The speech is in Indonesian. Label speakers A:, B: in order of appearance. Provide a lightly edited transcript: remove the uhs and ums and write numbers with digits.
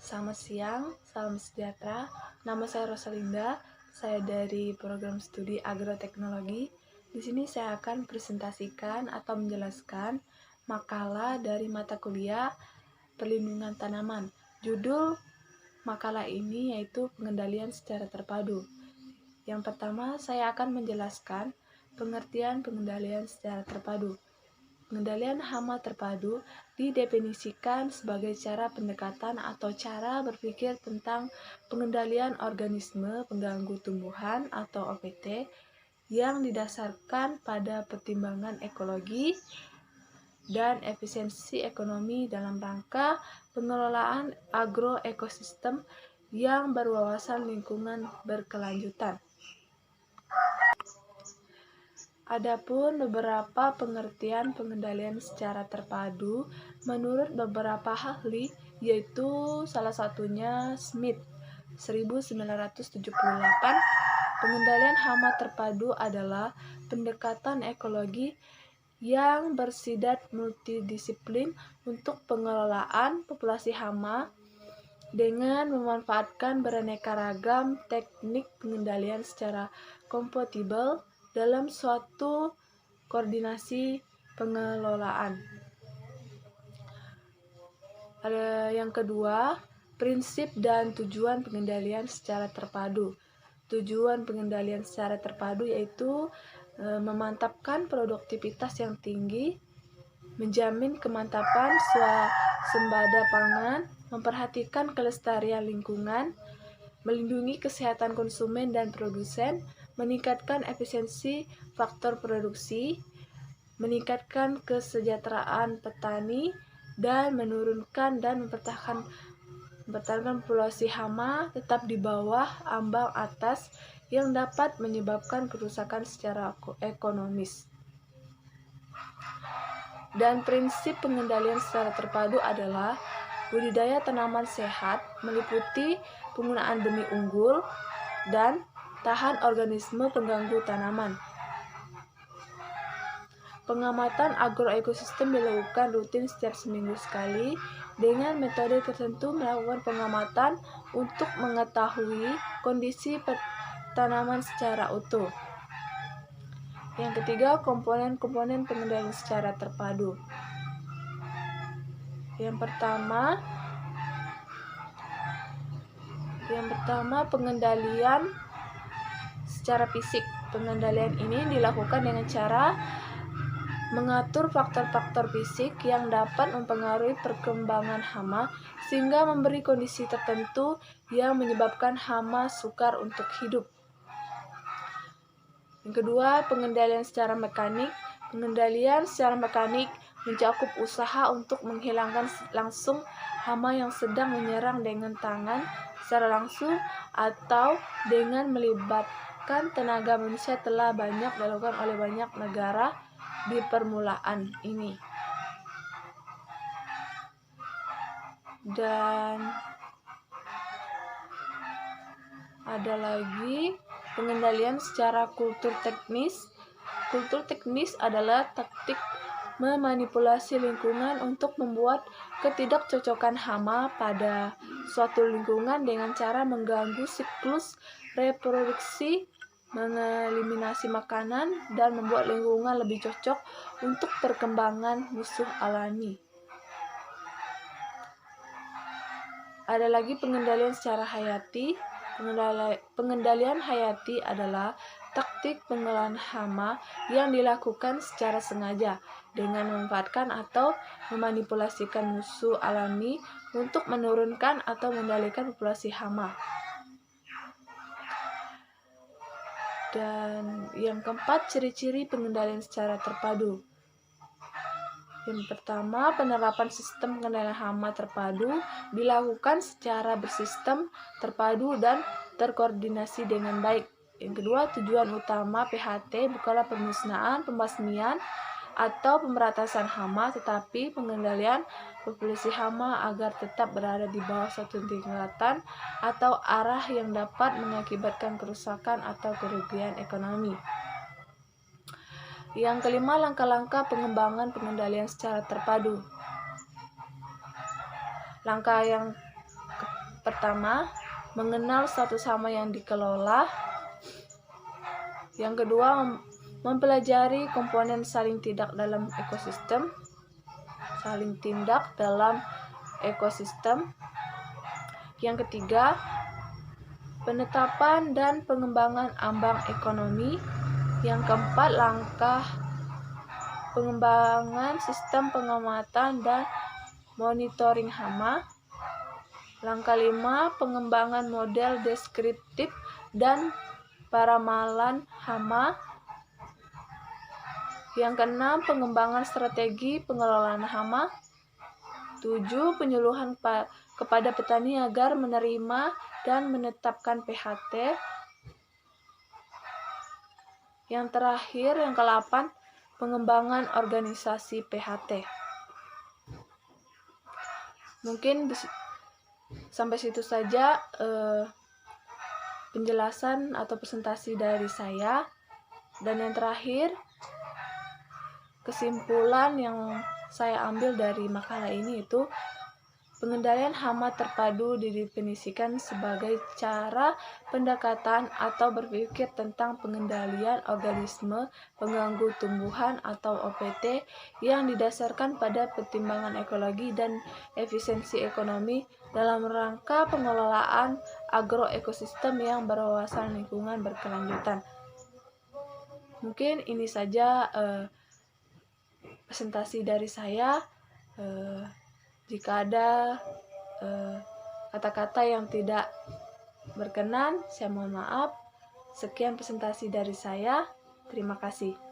A: Selamat siang, salam sejahtera. Nama saya Rosalinda, saya dari program studi agroteknologi. Di sini saya akan presentasikan atau menjelaskan makalah dari mata kuliah perlindungan tanaman. Judul makalah ini yaitu pengendalian secara terpadu. Yang pertama, saya akan menjelaskan pengertian pengendalian secara terpadu. Pengendalian hama terpadu didefinisikan sebagai cara pendekatan atau cara berpikir tentang pengendalian organisme pengganggu tumbuhan atau OPT yang didasarkan pada pertimbangan ekologi dan efisiensi ekonomi dalam rangka pengelolaan agroekosistem yang berwawasan lingkungan berkelanjutan. Adapun beberapa pengertian pengendalian secara terpadu menurut beberapa ahli, yaitu salah satunya Smith 1978. Pengendalian hama terpadu adalah pendekatan ekologi yang bersifat multidisiplin untuk pengelolaan populasi hama dengan memanfaatkan beraneka ragam teknik pengendalian secara kompatibel dalam suatu koordinasi pengelolaan. Ada yang kedua, prinsip dan tujuan pengendalian secara terpadu. Tujuan pengendalian secara terpadu yaitu memantapkan produktivitas yang tinggi, menjamin kemantapan swasembada pangan, memperhatikan kelestarian lingkungan, melindungi kesehatan konsumen dan produsen, meningkatkan efisiensi faktor produksi, meningkatkan kesejahteraan petani, dan menurunkan dan mempertahankan populasi hama tetap di bawah ambang atas yang dapat menyebabkan kerusakan secara ekonomis. Dan prinsip pengendalian secara terpadu adalah budidaya tanaman sehat meliputi penggunaan benih unggul dan tahan organisme pengganggu tanaman. Pengamatan agroekosistem dilakukan rutin setiap seminggu sekali dengan metode tertentu melakukan pengamatan untuk mengetahui kondisi tanaman secara utuh. Yang ketiga, komponen-komponen pengendalian secara terpadu. Yang pertama, pengendalian secara fisik. Pengendalian ini dilakukan dengan cara mengatur faktor-faktor fisik yang dapat mempengaruhi perkembangan hama sehingga memberi kondisi tertentu yang menyebabkan hama sukar untuk hidup. Yang kedua, pengendalian secara mekanik. Pengendalian secara mekanik mencakup usaha untuk menghilangkan langsung hama yang sedang menyerang dengan tangan secara langsung atau dengan melibatkan tenaga manusia telah banyak dilakukan oleh banyak negara di permulaan ini. Dan ada lagi pengendalian secara kultur teknis. Kultur teknis adalah taktik memanipulasi lingkungan untuk membuat ketidakcocokan hama pada suatu lingkungan dengan cara mengganggu siklus reproduksi, mengeliminasi makanan, dan membuat lingkungan lebih cocok untuk perkembangan musuh alami. Ada lagi pengendalian secara hayati. Pengendalian hayati adalah taktik pengelolaan hama yang dilakukan secara sengaja dengan memanfaatkan atau memanipulasikan musuh alami untuk menurunkan atau mengendalikan populasi hama. Dan yang keempat, ciri-ciri pengendalian secara terpadu. Yang pertama, penerapan sistem pengendalian hama terpadu dilakukan secara bersistem, terpadu, dan terkoordinasi dengan baik. Yang kedua, tujuan utama PHT bukanlah pemusnahan, pembasmian, atau pemberantasan hama, tetapi pengendalian populasi hama agar tetap berada di bawah suatu tingkatan atau arah yang dapat mengakibatkan kerusakan atau kerugian ekonomi. Yang kelima, langkah-langkah pengembangan pengendalian secara terpadu. Langkah yang pertama, mengenal satu sama yang dikelola. Yang kedua, mempelajari komponen saling tindak dalam ekosistem. Yang ketiga, penetapan dan pengembangan ambang ekonomi. Yang keempat, langkah pengembangan sistem pengamatan dan monitoring hama. Langkah 5, pengembangan model deskriptif dan paramalan hama. Yang keenam, pengembangan strategi pengelolaan hama. 7, penyuluhan kepada petani agar menerima dan menetapkan PHT. Yang terakhir, yang ke-8, pengembangan organisasi PHT. Mungkin sampai situ saja penjelasan atau presentasi dari saya. Dan yang terakhir, kesimpulan yang saya ambil dari makalah ini itu pengendalian hama terpadu didefinisikan sebagai cara pendekatan atau berpikir tentang pengendalian organisme pengganggu tumbuhan atau OPT yang didasarkan pada pertimbangan ekologi dan efisiensi ekonomi dalam rangka pengelolaan agroekosistem yang berwawasan lingkungan berkelanjutan. Mungkin ini saja presentasi dari saya. Jika ada kata-kata yang tidak berkenan, saya mohon maaf. Sekian presentasi dari saya. Terima kasih.